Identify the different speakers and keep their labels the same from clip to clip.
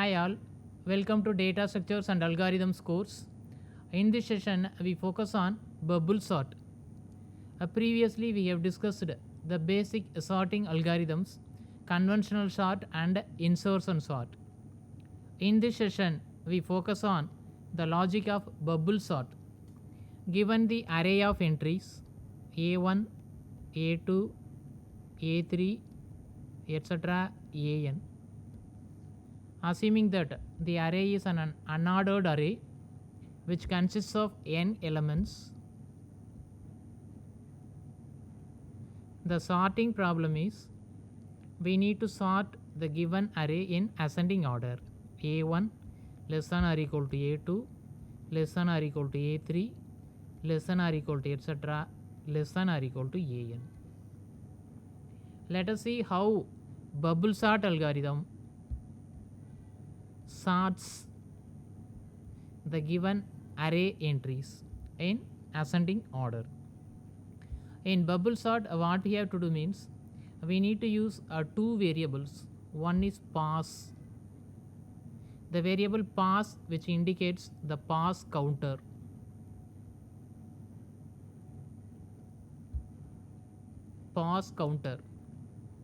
Speaker 1: Hi all, welcome to Data Structures and Algorithms course. In this session, we focus on bubble sort. Previously, we have discussed the basic sorting algorithms, conventional sort and insertion sort. In this session, we focus on the logic of bubble sort. Given the array of entries A1, A2, A3, etc. An, assuming that the array is an unordered array which consists of n elements, the sorting problem is we need to sort the given array in ascending order. A1 less than or equal to A2 less than or equal to A3 less than or equal to etc. less than or equal to An. Let us see how bubble sort algorithm sorts the given array entries in ascending order. In bubble sort, what we have to do means we need to use two variables. One is pass, the variable pass which indicates the pass counter. Pass counter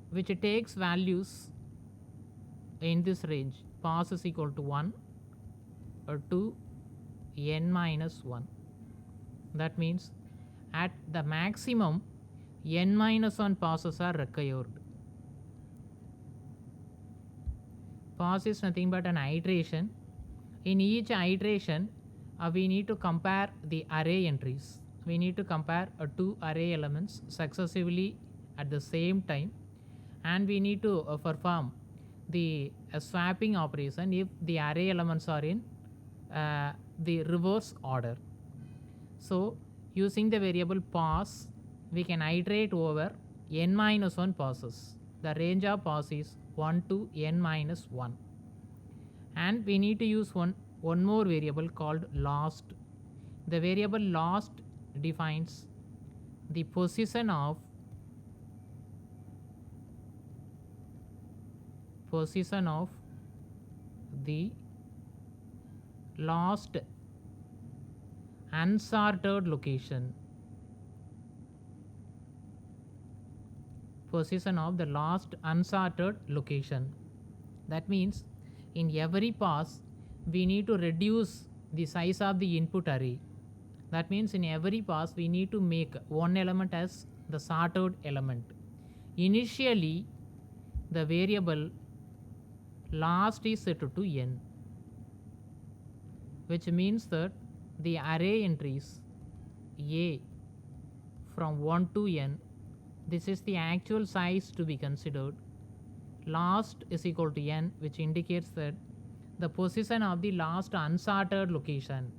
Speaker 1: which takes values in this range. Pass is equal to 1 or 2 n minus 1. That means at the maximum n minus 1 passes are required. Pass is nothing but an iteration. In each iteration, we need to compare the array entries. We need to compare two array elements successively at the same time, and we need to perform the swapping operation if the array elements are in the reverse order. So using the variable pass, we can iterate over n minus 1 passes. The range of pass is 1 to n minus 1. And we need to use one more variable called last. The variable last defines the position of the last unsorted location. Position of the last unsorted location. That means in every pass we need to reduce the size of the input array. That means in every pass we need to make one element as the sorted element. Initially the variable last is set to n, which means that the array entries A from 1 to n, this is the actual size to be considered. Last is equal to n, which indicates that the position of the last unsorted location.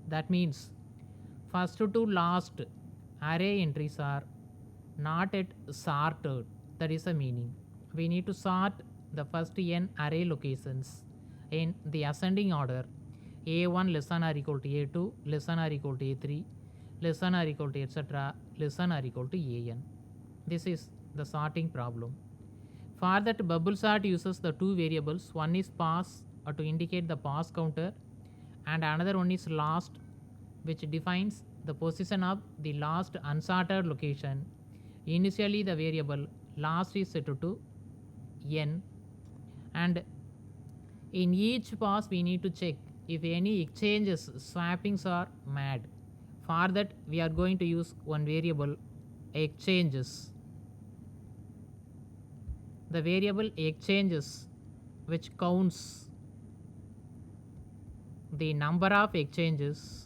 Speaker 1: That means first to last array entries are not yet sorted. That is the meaning. We need to sort the first n array locations in the ascending order. A1 less than or equal to A2 less than or equal to A3 less than or equal to etc. less than or equal to An. This is the sorting problem. For that, bubble sort uses the two variables. One is pass to indicate the pass counter, and another one is last, which defines the position of the last unsorted location. Initially the variable last is set to n, and in each pass we need to check if any exchanges, swappings are made. For that we are going to use one variable exchanges. The variable exchanges which counts the number of exchanges,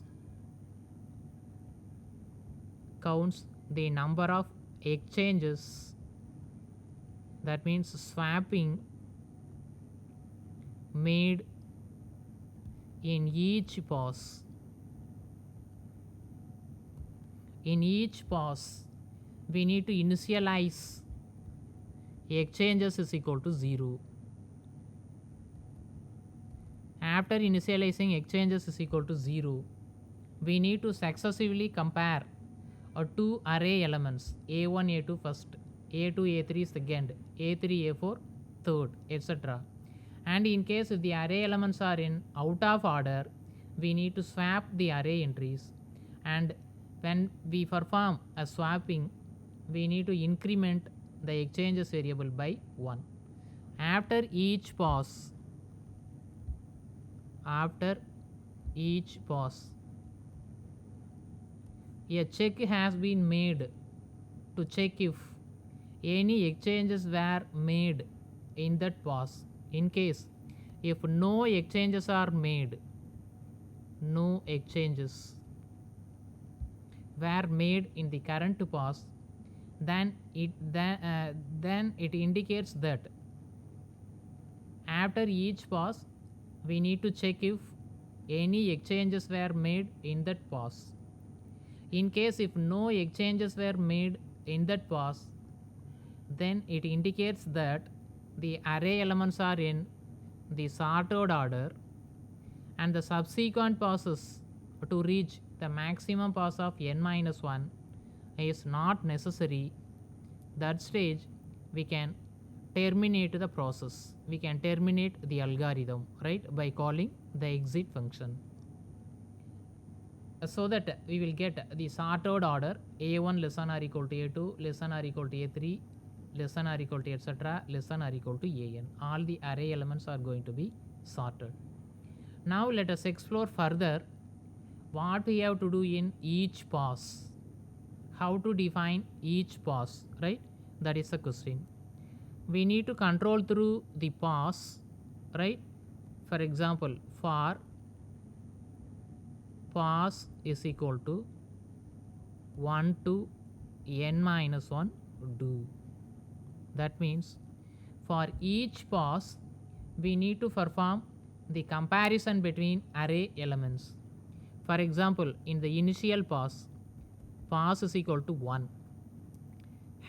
Speaker 1: that means swapping made in each pass. In each pass we need to initialize exchanges is equal to 0. After initializing exchanges is equal to 0, we need to successively compare two array elements A1, A2 first, A2, A3 second, A3, A4 third, etc. And in case if the array elements are in out of order, we need to swap the array entries, and when we perform a swapping, we need to increment the exchanges variable by 1. After each pass, a check has been made to check if any exchanges were made in that pass. In case if no exchanges are made, no exchanges were made in the current pass, then it indicates that after each pass we need to check if any exchanges were made in that pass. In case if no exchanges were made in that pass, then it indicates that the array elements are in the sorted order, and the subsequent passes to reach the maximum pass of n minus 1 is not necessary. That stage we can terminate the process, we can terminate the algorithm, right, by calling the exit function, so that we will get the sorted order a1 less than or equal to a2 less than or equal to a3 less than or equal to etc less than or equal to an. All the array elements are going to be sorted. Now let us explore further what we have to do in each pass, how to define each pass, right? That is the question. We need to control through the pass, right? For example, for pass is equal to 1 to n minus 1 do. That means for each pass we need to perform the comparison between array elements. For example, in the initial pass is equal to 1,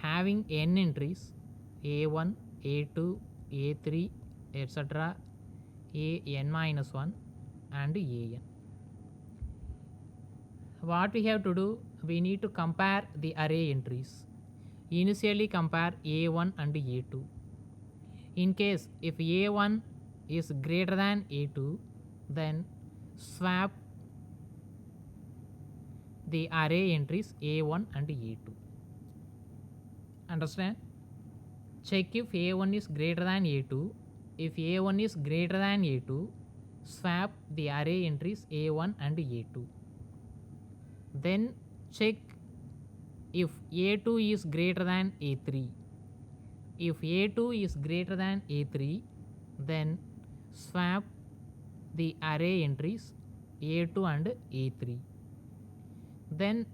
Speaker 1: having n entries a1, a2, a3, etc, an minus 1 and an. What we have to do, we need to compare the array entries. Initially compare a1 and a2. In case if a1 is greater than a2, then swap the array entries a1 and a2. Understand? Check if a1 is greater than a2. If a1 is greater than a2, swap the array entries a1 and a2. Then check if a2 is greater than a3. If a2 is greater than a3, then swap the array entries a2 and a3. Then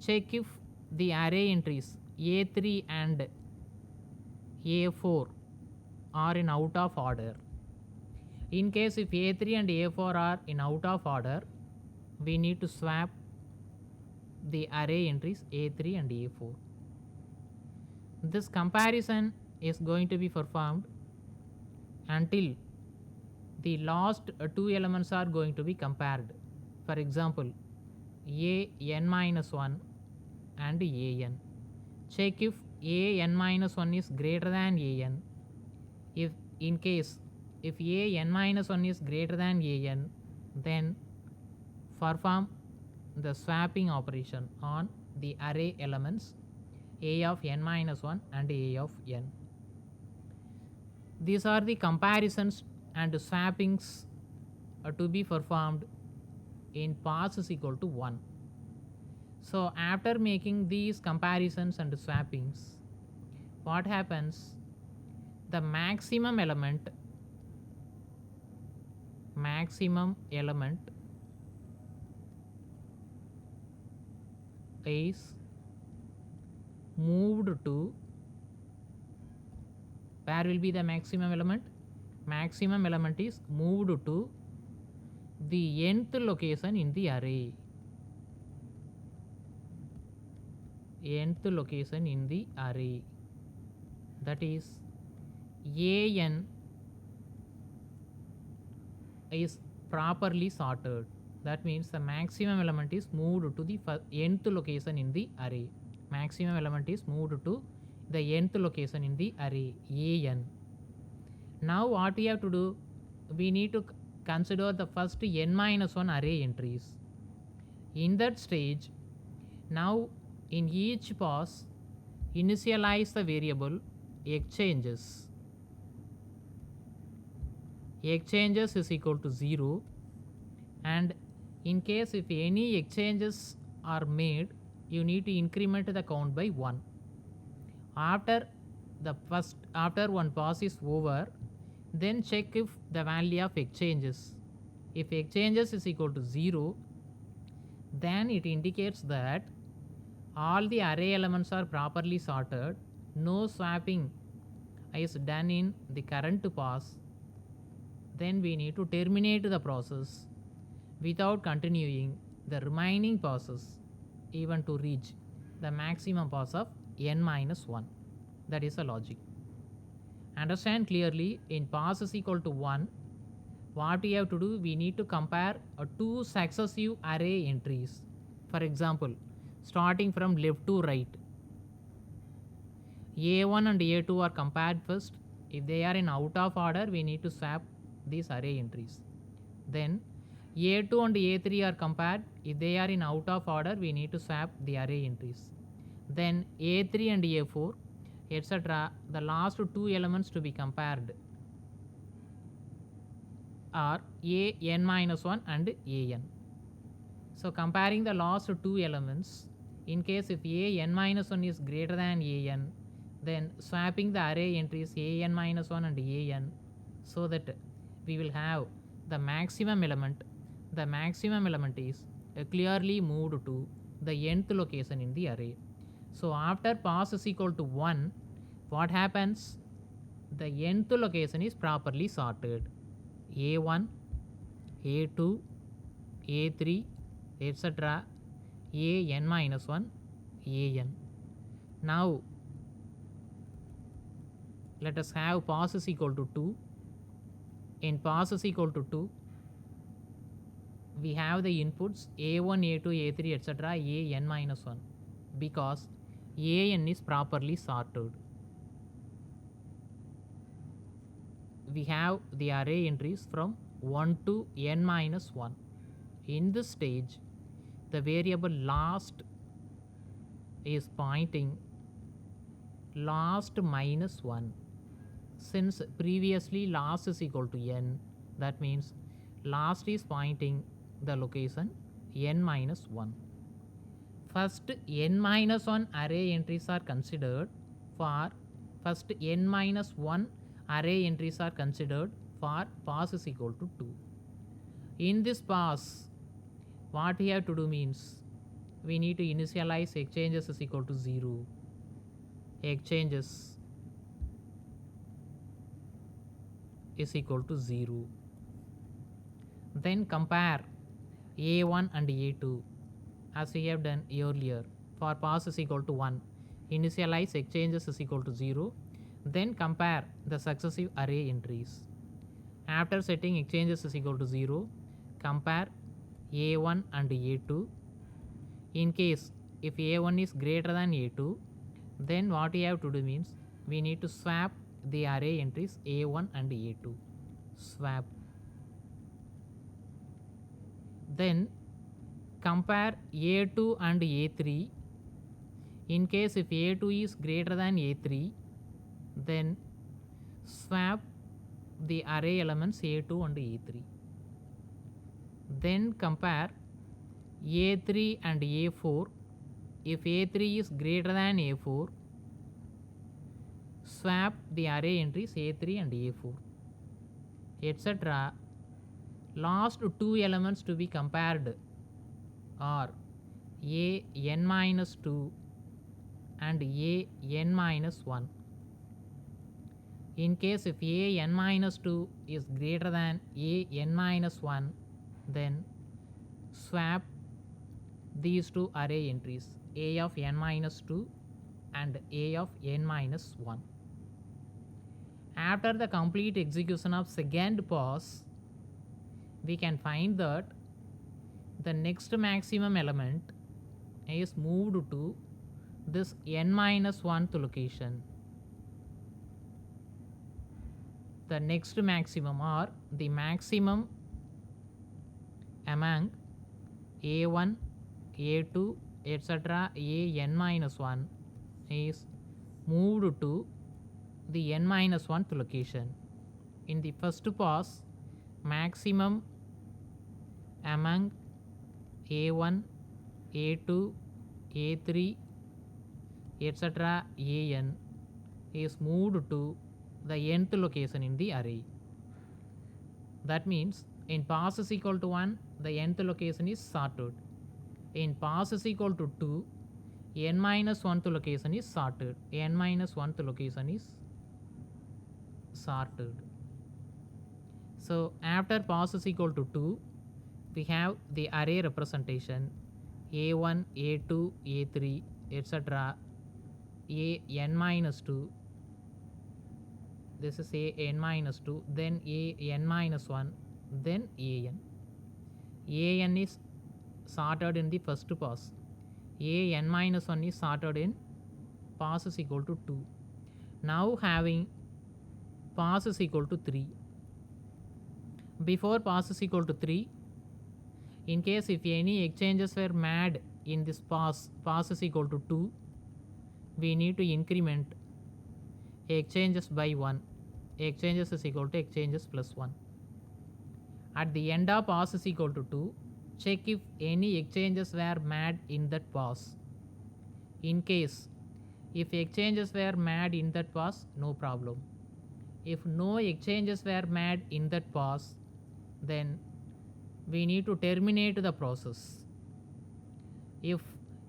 Speaker 1: check if the array entries a3 and a4 are in out of order. In case if a3 and a4 are in out of order, we need to swap the array entries a3 and a4. This comparison is going to be performed until the last two elements are going to be compared. For example, an minus 1 and an. Check if an minus 1 is greater than an. If in case if an minus 1 is greater than an, then perform the swapping operation on the array elements a of n minus 1 and a of n. These are the comparisons and swappings to be performed in pass is equal to 1. So after making these comparisons and swappings, what happens? The maximum element is moved to, where will be the maximum element? Maximum element is moved to the nth location in the array. Nth location in the array, that is an is properly sorted. That means the maximum element is moved to the nth location in the array. Maximum element is moved to the nth location in the array an. Now what we have to do, we need to consider the first n minus 1 array entries. In that stage, now in each pass, initialize the variable exchanges. Exchanges is equal to 0, and in case if any exchanges are made, you need to increment the count by 1. After one pass is over, then check if the value of exchanges. If exchanges is equal to 0, then it indicates that all the array elements are properly sorted, no swapping is done in the current pass. Then we need to terminate the process without continuing the remaining passes even to reach the maximum pass of n minus 1. That is the logic. Understand clearly, in pass is equal to 1, what we have to do, we need to compare two successive array entries. For example, starting from left to right, A1 and A2 are compared first. If they are in out of order, we need to swap these array entries. Then A2 and A3 are compared. If they are in out of order, we need to swap the array entries. Then A3 and A4, etc. The last two elements to be compared are an minus 1 and an. So comparing the last two elements, in case if an minus 1 is greater than an, then swapping the array entries an minus 1 and an, so that we will have the maximum element. The maximum element is clearly moved to the nth location in the array. So after pass is equal to 1, what happens? The nth location is properly sorted. A1, A2, A3, etc. an minus 1, an. Now let us have pass is equal to 2. In pass is equal to 2, we have the inputs A1, A2, A3, etc. an minus 1, because an is properly sorted. We have the array entries from 1 to n minus 1. In this stage, the variable last is pointing last minus 1. Since previously last is equal to n, that means last is pointing the location n minus 1. First n minus 1 array entries are considered for first n minus 1 array entries are considered for pass is equal to 2. In this pass, what we have to do means we need to initialize exchanges is equal to 0. Exchanges is equal to 0. Then compare A1 and A2 as we have done earlier. For pass is equal to 1, initialize exchanges is equal to 0. Then compare the successive array entries. After setting exchanges is equal to 0, compare A1 and A2. In case if A1 is greater than A2, then what we have to do means we need to swap the array entries A1 and A2. Swap. Then compare A2 and A3. In case if A2 is greater than A3, then swap the array elements A2 and A3. Then compare A3 and A4. If A3 is greater than A4, swap the array entries A3 and A4, etc. Last two elements to be compared are an minus 2 and an minus 1. In case if an minus 2 is greater than an minus 1, then swap these two array entries a of n minus 2 and a of n minus 1. After the complete execution of second pass, we can find that the next maximum element is moved to this n minus 1th location. the next maximum or the maximum among a1, a2, etc. an minus 1 is moved to the n minus 1th location. In the first pass, maximum among a1, a2, a3, etc. an is moved to the nth location in the array. That means in pass is equal to 1, the nth location is sorted. In pass is equal to 2, n minus 1th location is sorted. N minus 1th location is sorted. So after pass is equal to 2, we have the array representation a1, a2, a3, etc. an minus 2. This is an minus 2, then an minus 1, then an. An is sorted in the first pass. An minus 1 is sorted in pass is equal to 2. Now having pass is equal to 3. Before pass is equal to 3, in case if any exchanges were made in this pass is equal to 2, we need to increment exchanges by 1. Exchanges is equal to exchanges plus 1. At the end of pass is equal to 2, check if any exchanges were made in that pass. In case if exchanges were made in that pass, no problem. If no exchanges were made in that pass, then we need to terminate the process. If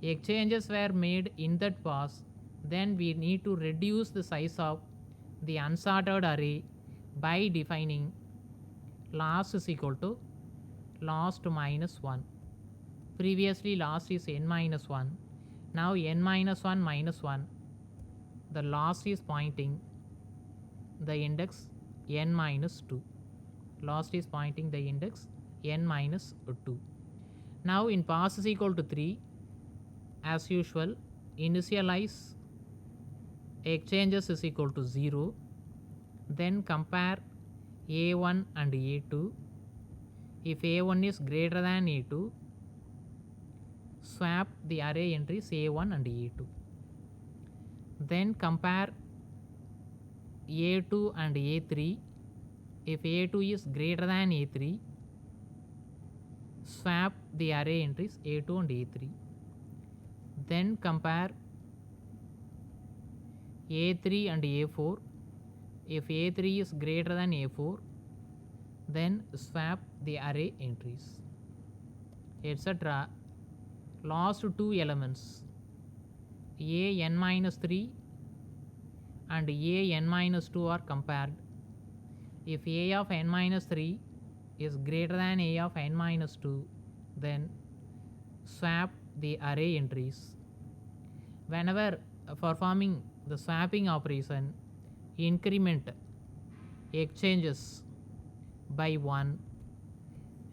Speaker 1: exchanges were made in that pass, then we need to reduce the size of the unsorted array by defining last is equal to last minus 1. Previously last is n minus 1. Now n minus 1 minus 1. The last is pointing the index n minus 2. Last is pointing the index n minus 2. Now in pass is equal to 3, as usual, initialize exchanges is equal to 0. Then compare a1 and a2. If a1 is greater than a2, swap the array entries a1 and a2. Then compare a2 and a3. If a2 is greater than a3, swap the array entries a2 and a3. Then compare a3 and a4. If a3 is greater than a4, then swap the array entries, etc. Last two elements a n minus 3 and a n minus 2 are compared. If a of n minus 3 is greater than a of n minus 2, then swap the array entries. Whenever performing the swapping operation, increment exchanges by 1.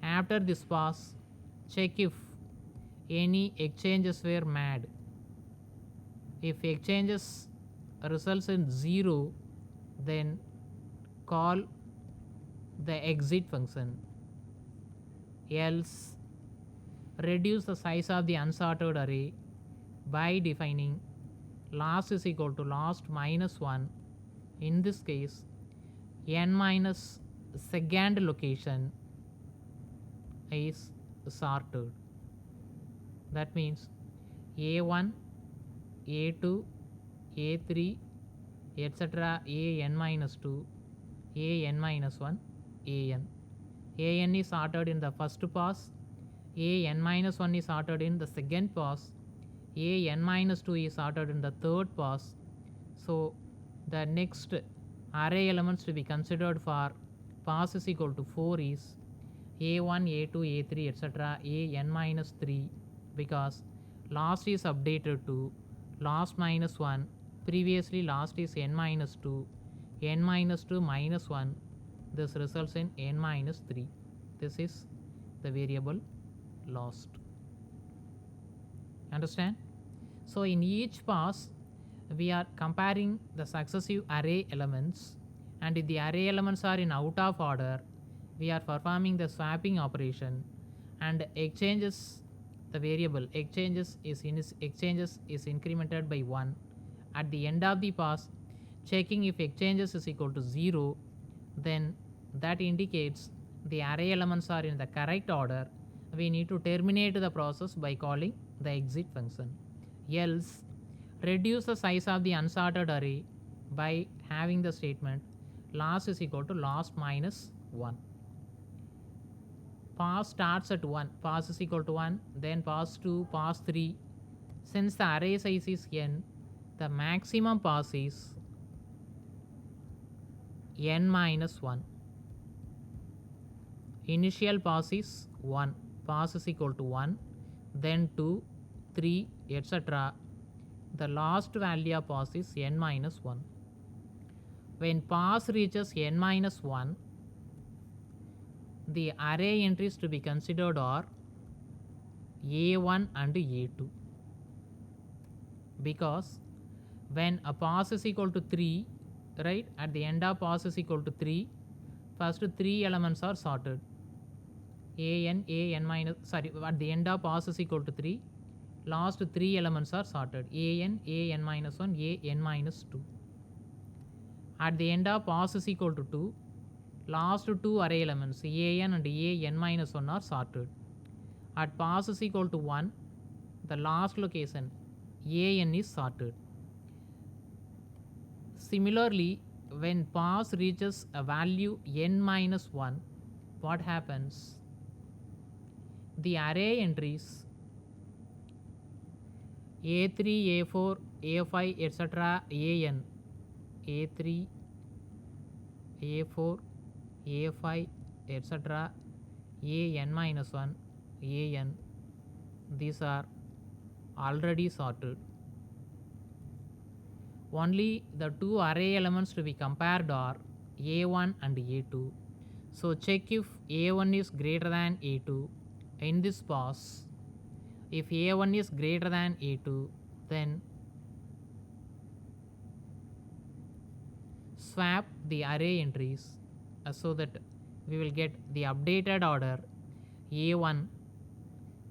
Speaker 1: After this pass, check if any exchanges were made. If exchanges results in 0, then call the exit function. Else, reduce the size of the unsorted array by defining last is equal to last minus 1. In this case, n minus second location is sorted. That means a1, a2, a3, etc. an minus 2, an minus 1, an. An is sorted in the first pass, an minus 1 is sorted in the second pass, an minus 2 is sorted in the third pass. So the next array elements to be considered for pass is equal to 4 is a1, a2, a3, etc. an minus 3, because last is updated to last minus 1. Previously last is n minus 2, n minus 2 minus 1. This results in n minus 3. This is the variable lost. Understand? So in each pass, we are comparing the successive array elements and if the array elements are in out of order, we are performing the swapping operation and exchanges the variable exchanges is incremented by 1 at the end of the pass, checking if exchanges is equal to 0, then that indicates the array elements are in the correct order. We need to terminate the process by calling the exit function. Else, reduce the size of the unsorted array by having the statement last is equal to last minus 1. Pass starts at 1, pass is equal to 1, then pass 2, pass 3. Since the array size is n, the maximum pass is n minus 1. Initial pass is 1, pass is equal to 1, then 2, 3, etc. The last value of pass is n minus 1. When pass reaches n minus 1, the array entries to be considered are A1 and A2, because when a pass is equal to 3, right, at the end of pass is equal to 3, first 3 elements are sorted. At the end of pass is equal to 3, last 3 elements are sorted. An minus 1, An minus 2. At the end of pass is equal to 2, last 2 array elements An and An minus 1 are sorted. At pass is equal to 1, the last location An is sorted. Similarly, when pass reaches a value n minus 1, what happens? The array entries A3, A4, A5, etc. An, A3, A4, A5, etc. An minus 1, An, these are already sorted. Only the 2 array elements to be compared are A1 and A2. So check if A1 is greater than A2 in this pass. If A1 is greater than A2, then swap the array entries so that we will get the updated order A1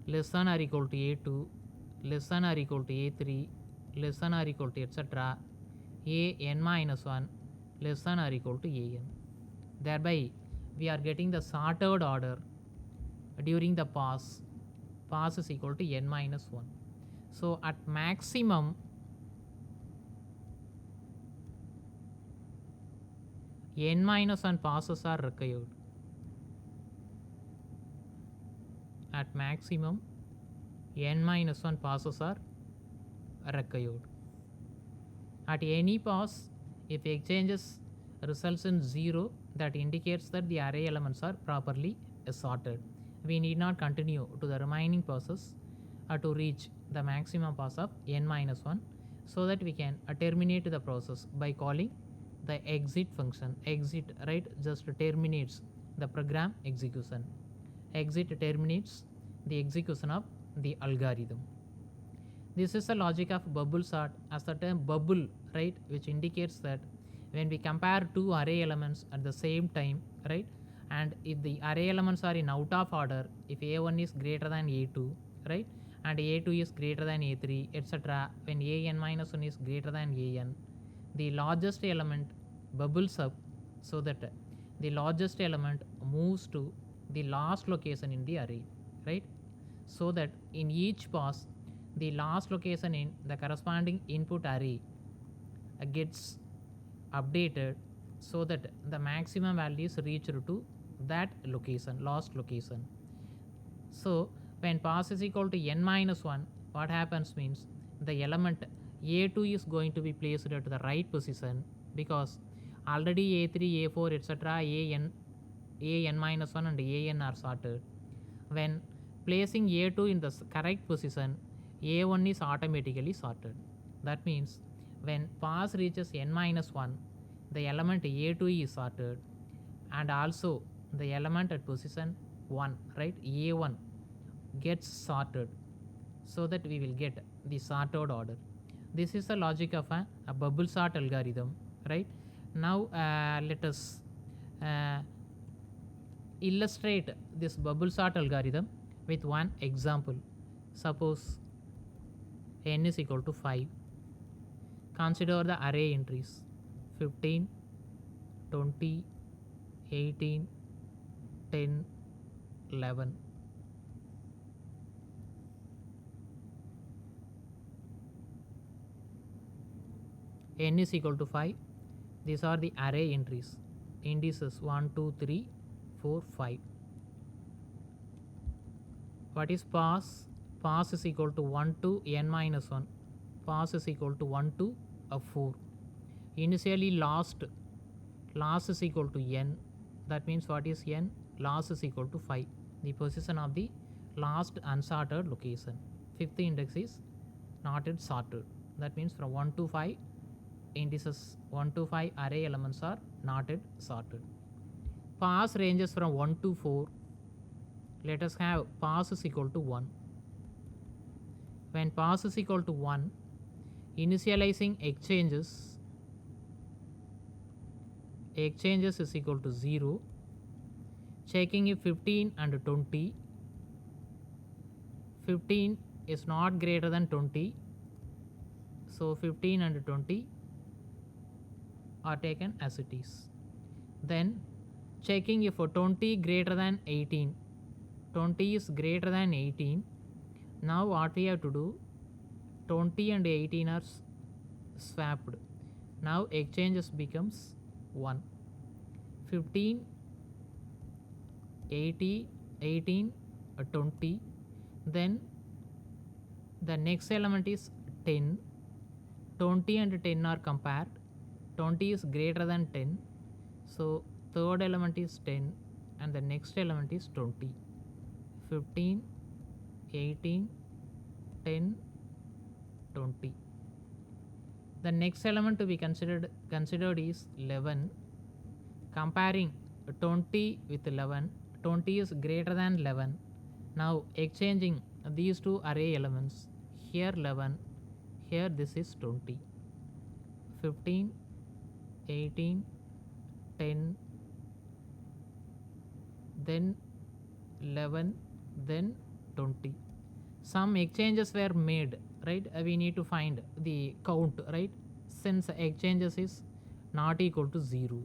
Speaker 1: less than or equal to A2 less than or equal to A3 less than or equal to etc. An minus 1 less than or equal to An. Thereby we are getting the sorted order during the pass. Pass is equal to n minus 1. So at maximum n minus 1 passes are required. At maximum n minus 1 passes are required. At any pass, if exchanges results in 0, that indicates that the array elements are properly sorted. We need not continue to the remaining passes to reach the maximum pass of n minus 1, so that we can terminate the process by calling the exit function. Exit, right, just terminates the program execution. Exit terminates the execution of the algorithm. This is the logic of bubble sort, as the term bubble, right, which indicates that when we compare 2 array elements at the same time, right, and if the array elements are in out of order, if A1 is greater than A2, right, and A2 is greater than A3, etc., when An minus 1 is greater than An, the largest element bubbles up so that the largest element moves to the last location in the array, right, so that in each pass the last location in the corresponding input array gets updated so that the maximum value is reached to that location, last location. So when pass is equal to n minus 1, what happens means the element A2 is going to be placed at the right position, because already A3, A4, etc. An minus 1 and An are sorted. When placing A2 in the correct position, A1 is automatically sorted. That means when pass reaches n minus 1, the element A2 is sorted, and also the element at position 1, right, A1 gets sorted, so that we will get the sorted order. This is the logic of a bubble sort algorithm, right? Now let us illustrate this bubble sort algorithm with one example. Suppose n is equal to 5. Consider the array entries 15, 20, 18, 10, 11. N is equal to 5. These are the array entries, indices 1, 2, 3, 4, 5. What is pass? Pass is equal to 1 to n minus 1. Pass is equal to 1 to 4. Initially last is equal to n. That means what is n? Last is equal to 5. The position of the last unsorted location. Fifth index is not yet sorted. That means from 1 to 5, indices 1 to 5 array elements are not yet sorted. Pass ranges from 1 to 4. Let us have pass is equal to 1. When pass is equal to 1, initializing exchanges is equal to 0. Checking if 15 and 20. 15 is not greater than 20. So 15 and 20 are taken as it is. Then checking if 20 greater than 18. 20 is greater than 18. Now what we have to do, 20 and 18 are swapped. Now exchanges becomes 1. 15, 80, 18, 20. Then the next element is 10. 20 and 10 are compared. 20 is greater than 10. So third element is 10 and the next element is 20. 15, 18, 10, 20. The next element to be considered is 11. Comparing 20 with 11, 20 is greater than 11. Now exchanging these two array elements, here 11, here this is 20. 15, 18, 10, then 11, then 20. Some exchanges were made, right? We need to find the count, right? Since exchanges is not equal to 0.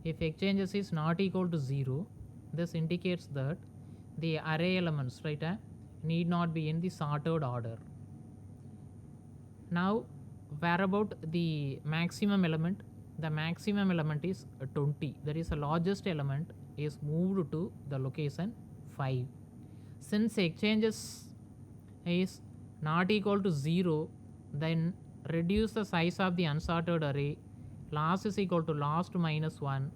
Speaker 1: If exchanges is not equal to 0, this indicates that the array elements, right, need not be in the sorted order. Now where about the maximum element? The maximum element is 20. That is the largest element is moved to the location 5. Since exchanges is not equal to 0, then reduce the size of the unsorted array. Last is equal to last minus 1.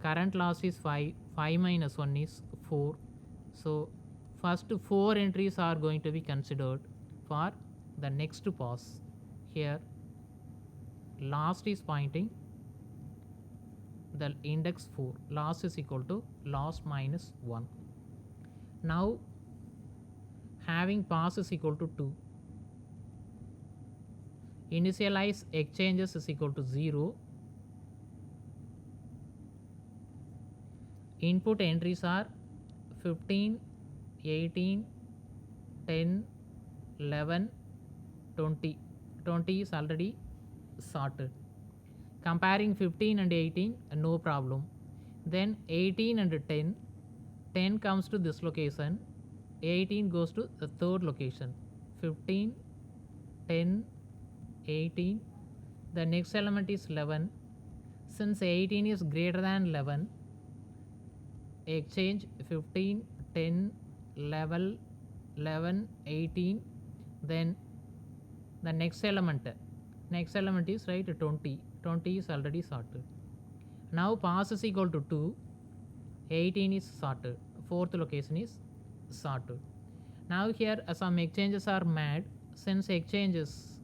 Speaker 1: Current last is 5. 5 minus 1 is 4. So first 4 entries are going to be considered for the next pass. Here last is pointing the index 4. Last is equal to last minus 1. Now having pass is equal to 2. Initialize exchanges is equal to 0. Input entries are 15, 18, 10, 11, 20. 20 is already sorted. Comparing 15 and 18, no problem. Then 18 and 10. 10 comes to this location. 18 goes to the third location. 15, 10, 18. The next element is 11. Since 18 is greater than 11, exchange 15, 10, 11, 11, 18. Then the next element is right 20. 20 is already sorted. Now pass is equal to 2. 18 is sorted. Fourth location is sorted. Now here some exchanges are made. Since exchanges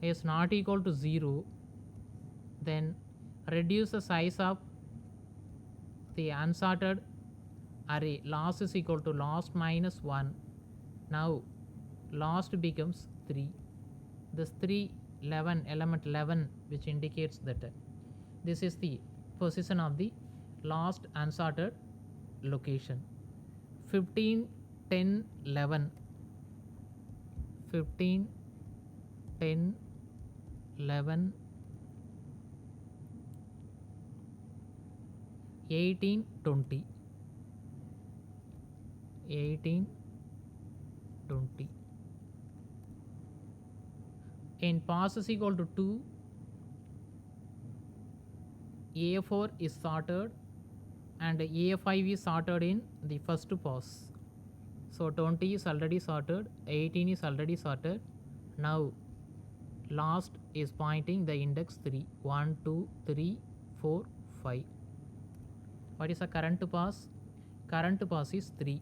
Speaker 1: is not equal to 0, then reduce the size of the unsorted array. Last is equal to last minus 1. Now last becomes 3. This 3 11 element 11, which indicates that this is the position of the last unsorted location. 15 10 11, 15 10 11, 18 20, 18 20. In pass is equal to 2, A4 is sorted and A5 is sorted in the first pass. So 20 is already sorted, 18 is already sorted. Now last is pointing the index 3, 1 2 3 4 5. What is the current pass? Current pass is 3.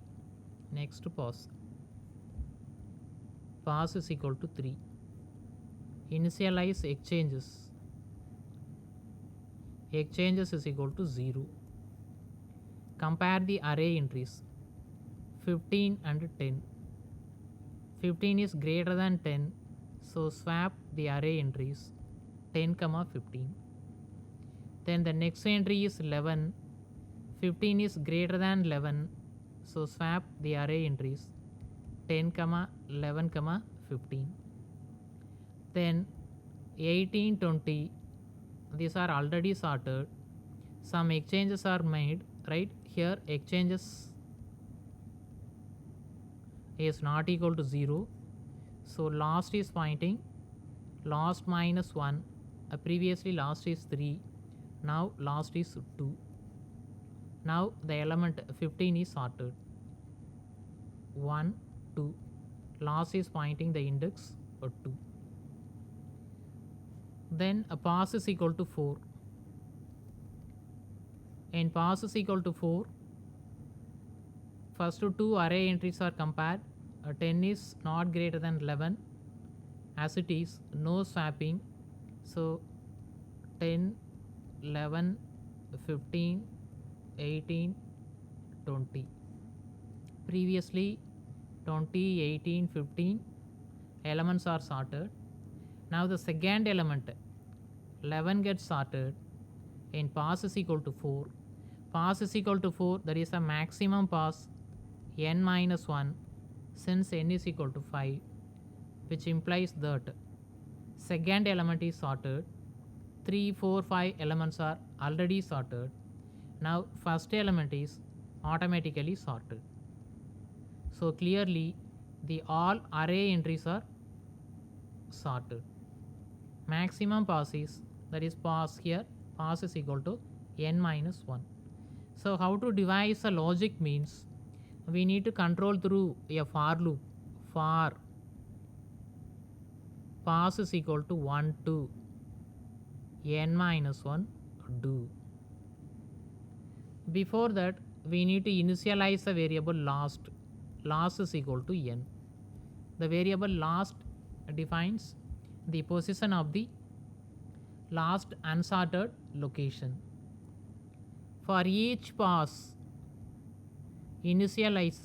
Speaker 1: Next pass. Pass is equal to 3. Initialize exchanges. Exchanges is equal to 0. Compare the array entries 15 and 10. 15 is greater than 10, so swap the array entries 10, 15. Then the next entry is 11. 15 is greater than 11, so swap the array entries 10, 11, 15. Then 18 20, these are already sorted. Some exchanges are made, right? Here exchanges is not equal to 0, so last is pointing last minus 1. Previously last is 3, now last is 2. Now the element 15 is sorted 1 2, last is pointing the index 2. Then a pass is equal to 4. In pass is equal to 4, first two array entries are compared. 10 is not greater than 11, as it is no swapping, so 10 11 15 18 20. Previously 20 18 15 elements are sorted. Now the second element 11 gets sorted. In pass is equal to 4. Pass is equal to 4, there is a maximum pass n minus 1, since n is equal to 5, which implies that second element is sorted. 3 4 5 elements are already sorted. Now first element is automatically sorted. So clearly the all array entries are sorted. Maximum pass is, that is pass here, pass is equal to n minus 1. So how to devise a logic means we need to control through a for loop. For pass is equal to 1 to n minus 1 do. Before that we need to initialize the variable last. Last is equal to n. The variable last defines the position of the last unsorted location. For each pass, initialize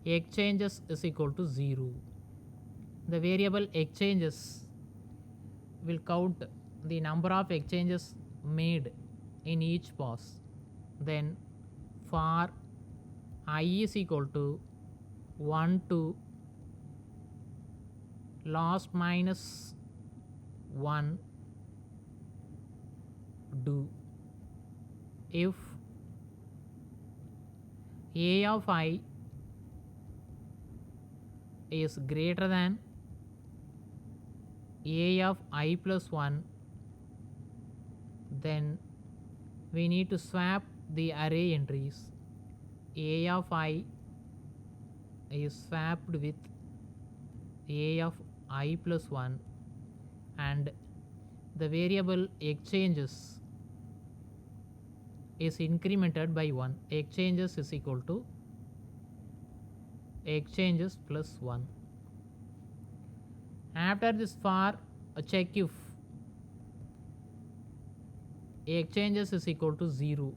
Speaker 1: exchanges is equal to 0. The variable exchanges will count the number of exchanges made in each pass. Then for I is equal to 1 to last minus 1 do. If a of I is greater than a of I plus 1, then we need to swap the array entries. A of I is swapped with a of I plus 1, and the variable exchanges is incremented by 1. Exchanges is equal to exchanges plus 1. After this for, check if exchanges is equal to 0.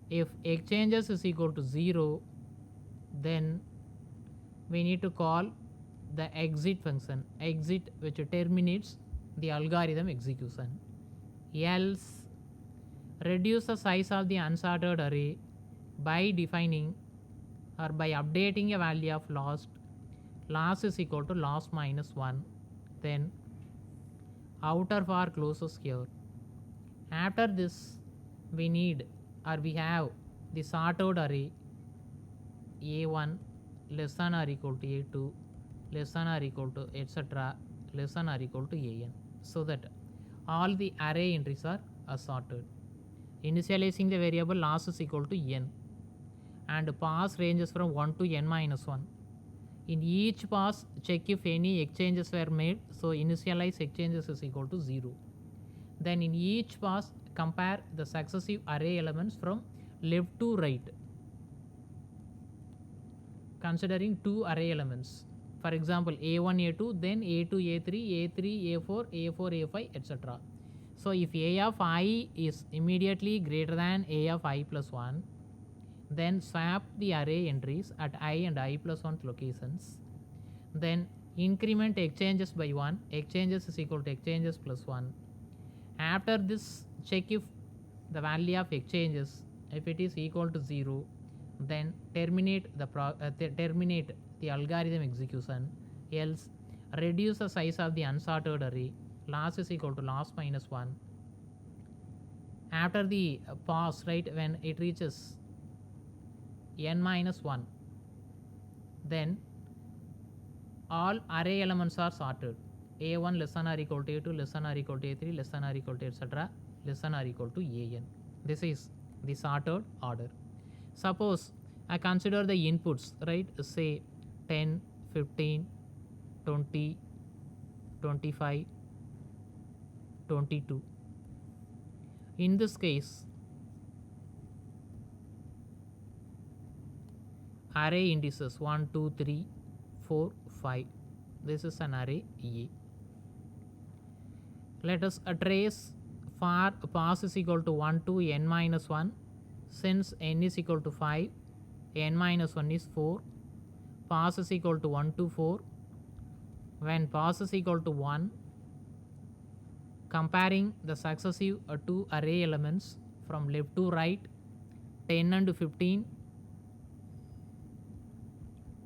Speaker 1: If exchanges is equal to 0, then we need to call the exit function, exit which terminates the algorithm execution. Else, reduce the size of the unsorted array by defining or by updating a value of lost. Loss is equal to loss minus 1. Then outer for closes here. After this, we need or we have the sorted array a1 less than or equal to a2 less than or equal to etc less than or equal to an, so that all the array entries are sorted. Initializing the variable loss is equal to n, and pass ranges from 1 to n minus 1. In each pass, check if any exchanges were made, so initialize exchanges is equal to 0. Then in each pass, compare the successive array elements from left to right, considering two array elements. For example, a1, a2, then a2, a3, a3, a4, a4, a5, etc. So if a of I is immediately greater than a of I plus 1, then swap the array entries at I and I plus 1 locations. Then increment exchanges by 1, exchanges is equal to exchanges plus 1. After this, check if the value of exchanges, if it is equal to 0, then terminate the algorithm execution. Else, reduce the size of the unsorted array. Loss is equal to loss minus 1. After the pass, right, when it reaches n minus 1, then all array elements are sorted. a1 less than or equal to a2 less than or equal to a3 less than or equal to etc less than or equal to an. This is the sorted order. Suppose I consider the inputs, right, say 10, 15, 20, 25, 22. In this case, array indices 1, 2, 3, 4, 5. This is an array A. Let us trace for pass is equal to 1 to n minus 1. Since n is equal to 5, n minus 1 is 4. Pass is equal to 1 to 4. When pass is equal to 1, comparing the successive two array elements from left to right, 10 and 15,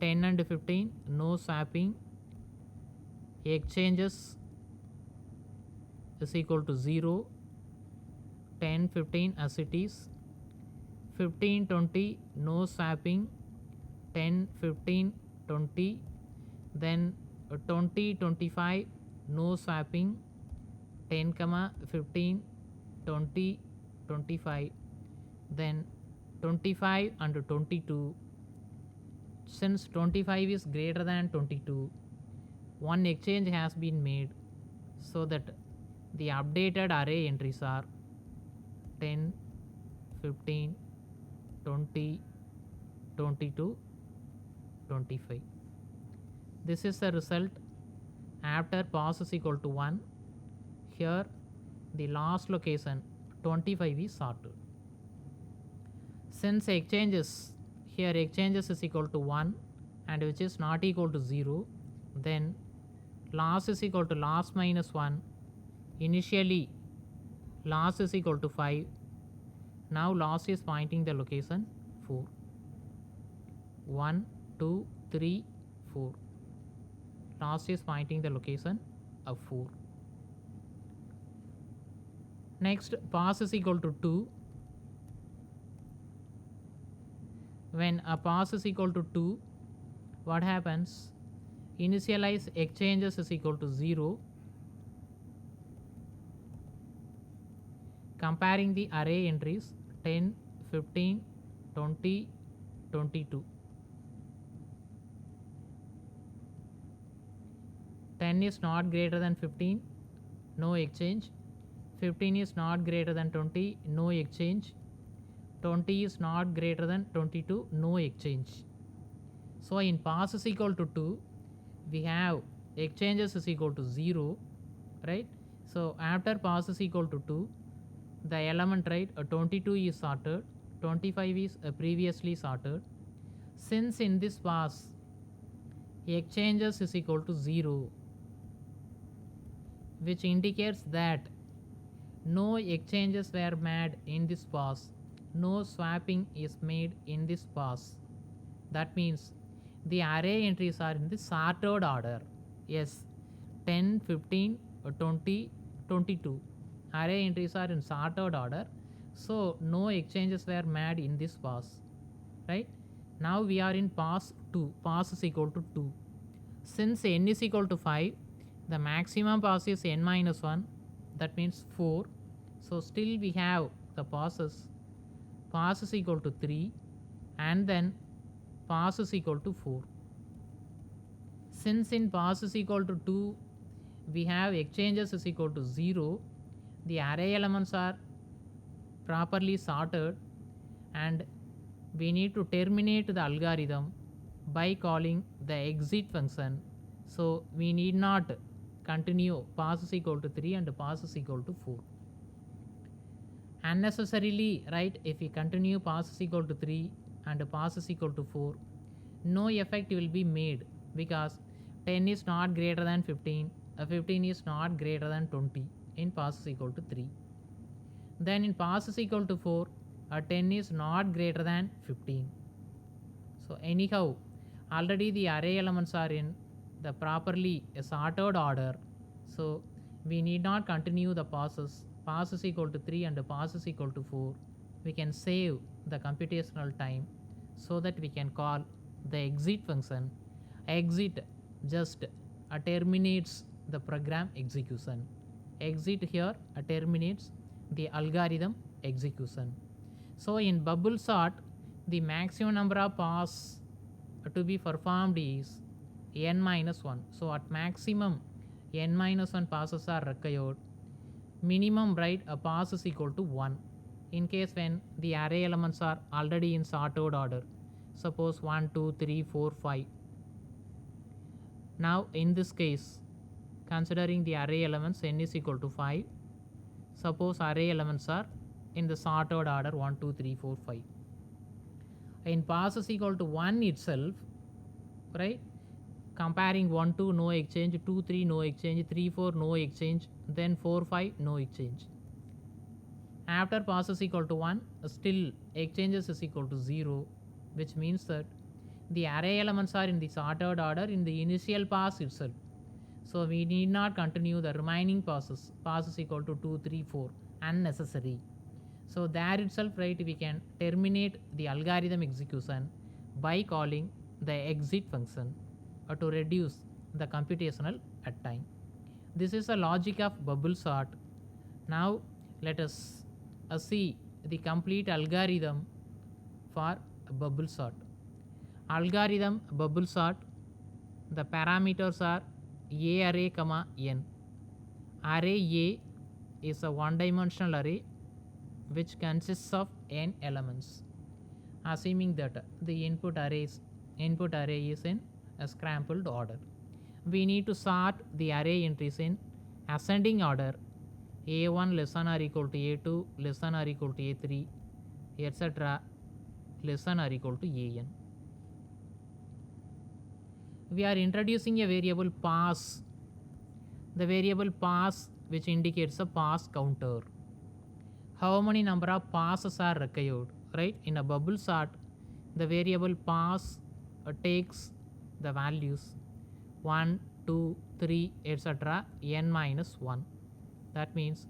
Speaker 1: 10 and 15, no swapping, exchanges is equal to 0, 10, 15 as it is, 15, 20, no swapping, 10, 15, 20, then 20, 25, no swapping, 10, 15, 20, 25, then 25 and 22. Since 25 is greater than 22, one exchange has been made, so that the updated array entries are 10, 15, 20, 22, 25. This is the result after pass is equal to 1. Here the last location 25 is sorted. Since exchanges, here exchanges is equal to 1 and which is not equal to 0, then loss is equal to loss minus 1. Initially loss is equal to 5. Now loss is pointing the location 4. 1, 2, 3, 4. Loss is pointing the location of 4. Next, pass is equal to 2. When a pass is equal to 2, what happens? Initialize exchanges is equal to 0. Comparing the array entries 10, 15, 20, 22. 10 is not greater than 15, no exchange. 15 is not greater than 20, no exchange. 20 is not greater than 22, no exchange. So in pass is equal to 2, we have exchanges is equal to 0, right? So after pass is equal to 2, the element, right, 22 is sorted, 25 is previously sorted. Since in this pass exchanges is equal to 0, which indicates that no exchanges were made in this pass, no swapping is made in this pass. That means the array entries are in the sorted order. Yes, 10, 15, 20, 22. Array entries are in sorted order. So no exchanges were made in this pass. Right? Now we are in pass 2. Pass is equal to 2. Since n is equal to 5, the maximum pass is n minus 1. That means 4. So still we have the passes. Pass is equal to 3 and then pass is equal to 4. Since in pass is equal to 2, we have exchanges is equal to 0, the array elements are properly sorted and we need to terminate the algorithm by calling the exit function. So we need not continue pass is equal to 3 and pass is equal to 4. Unnecessarily, right, if we continue pass is equal to 3 and pass is equal to 4, no effect will be made because 10 is not greater than 15, 15 is not greater than 20 in pass is equal to 3. Then in pass is equal to 4, 10 is not greater than 15. So anyhow, already the array elements are in the properly sorted order. So we need not continue the passes. Pass is equal to 3 and pass is equal to 4. We can save the computational time so that we can call the exit function. Exit just terminates the program execution. Exit here terminates the algorithm execution. So in bubble sort, the maximum number of pass to be performed is n minus 1. So at maximum n minus 1 passes are required. Minimum, right, a pass is equal to 1 in case when the array elements are already in sorted order. Suppose 1, 2, 3, 4, 5. Now in this case, considering the array elements n is equal to 5, suppose array elements are in the sorted order 1, 2, 3, 4, 5. In pass is equal to 1 itself, right, comparing 1, 2 no exchange, 2, 3 no exchange, 3, 4 no exchange, then 4, 5 no exchange. After pass is equal to 1, still exchanges is equal to 0, which means that the array elements are in the sorted order in the initial pass itself. So we need not continue the remaining passes. Pass is equal to 2, 3, 4, unnecessary. So there itself, right, we can terminate the algorithm execution by calling the exit function to reduce the computational time. This is the logic of bubble sort. Now let us see the complete algorithm for bubble sort. Algorithm bubble sort, the parameters are A array comma n. Array A is a one-dimensional array which consists of n elements. Assuming that the input array is in a scrambled order, we need to sort the array entries in ascending order, a1 less than or equal to a2 less than or equal to a3, etc. less than or equal to an. We are introducing a variable pass. The variable pass which indicates a pass counter. How many number of passes are required, right? In a bubble sort, the variable pass takes the values 1, 2, 3, etc. n minus 1. That means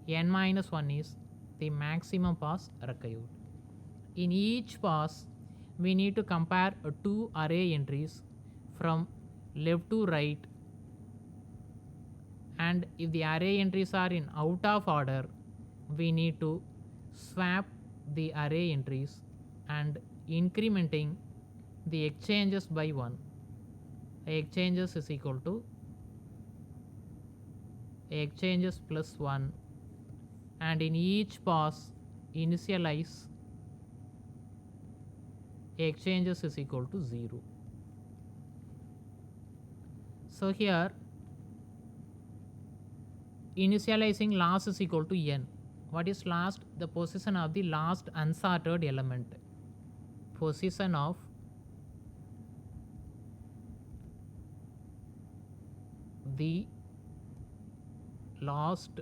Speaker 1: n minus 1 is the maximum pass required. In each pass, we need to compare two array entries from left to right, and if the array entries are in out of order, we need to swap the array entries and incrementing the exchanges by 1. Exchanges is equal to exchanges plus 1, and in each pass initialize exchanges is equal to 0. So here initializing last is equal to n. What is last? The position of the last unsorted element. Position of the last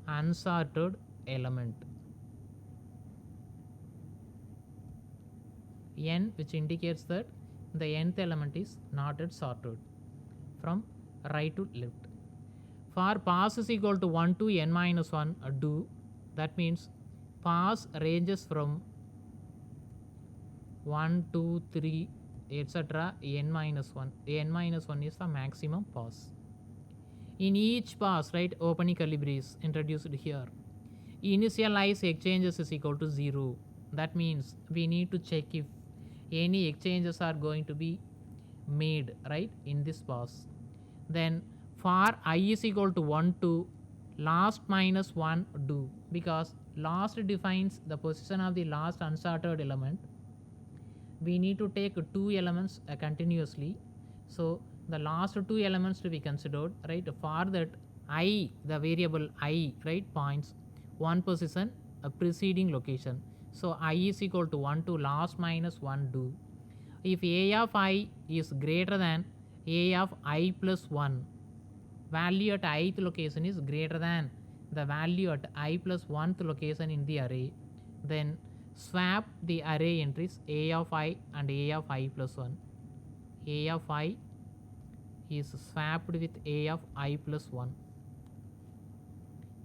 Speaker 1: unsorted element n, which indicates that the nth element is not yet sorted from right to left. For pass is equal to 1 to n minus 1 do, that means pass ranges from 1, 2, 3 etc. n minus 1. N minus 1 is the maximum pass. In each pass, right, opening curly brace introduced here, initialize exchanges is equal to 0. That means we need to check if any exchanges are going to be made, right, in this pass. Then for I is equal to 1 to last minus 1 do, because last defines the position of the last unsorted element. We need to take two elements continuously, so the last two elements to be considered, right. For that I, the variable I, right, points one position a preceding location, so I is equal to 1 to last minus 1 do. If a of I is greater than a of I plus 1, value at ith location is greater than the value at I plus 1th location in the array, then swap the array entries a of I and a of I plus 1. A of I is swapped with a of I plus 1.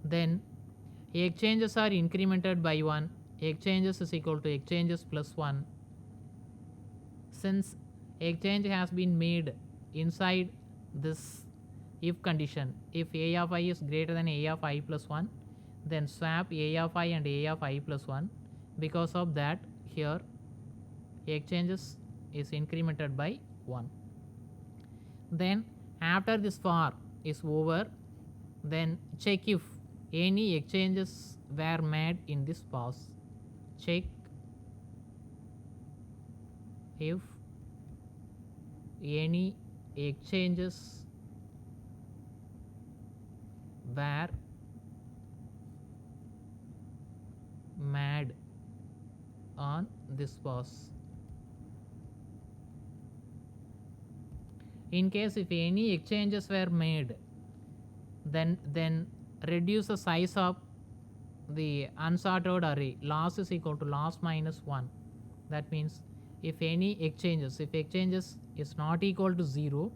Speaker 1: Then exchanges are incremented by 1. Exchanges is equal to exchanges plus 1. Since exchange has been made inside this if condition, if a of I is greater than a of I plus 1, then swap a of I and a of I plus 1. Because of that, here exchanges is incremented by 1. Then after this for is over, then check if any exchanges were made in this pass. Check if any exchanges were made on this pass. In case if any exchanges were made, then reduce the size of the unsorted array. Loss is equal to loss minus 1. That means if any exchanges, if exchanges is not equal to 0,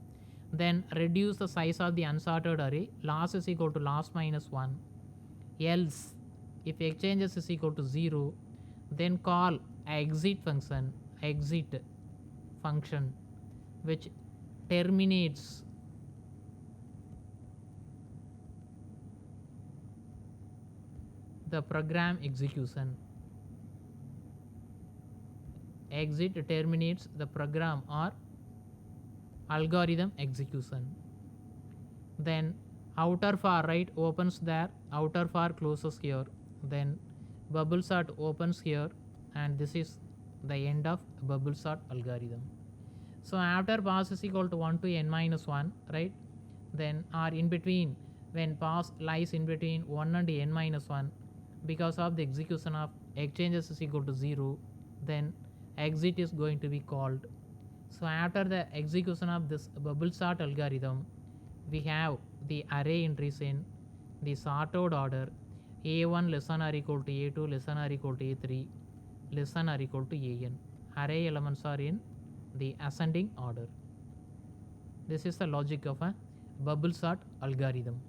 Speaker 1: then reduce the size of the unsorted array. Loss is equal to loss minus 1. Else, if exchanges is equal to 0, then call exit function, which terminates the program execution. Exit terminates the program or algorithm execution. Then outer for, right, opens there, outer for closes here, then bubble sort opens here, and this is the end of bubble sort algorithm. So after pass is equal to 1 to n minus 1, right, then or in between, when pass lies in between 1 and n minus 1, because of the execution of exchanges is equal to 0, then exit is going to be called. So after the execution of this bubble sort algorithm, we have the array entries in the sorted order a1 less than or equal to a2 less than or equal to a3 less than or equal to an. Array elements are in the ascending order. This is the logic of a bubble sort algorithm.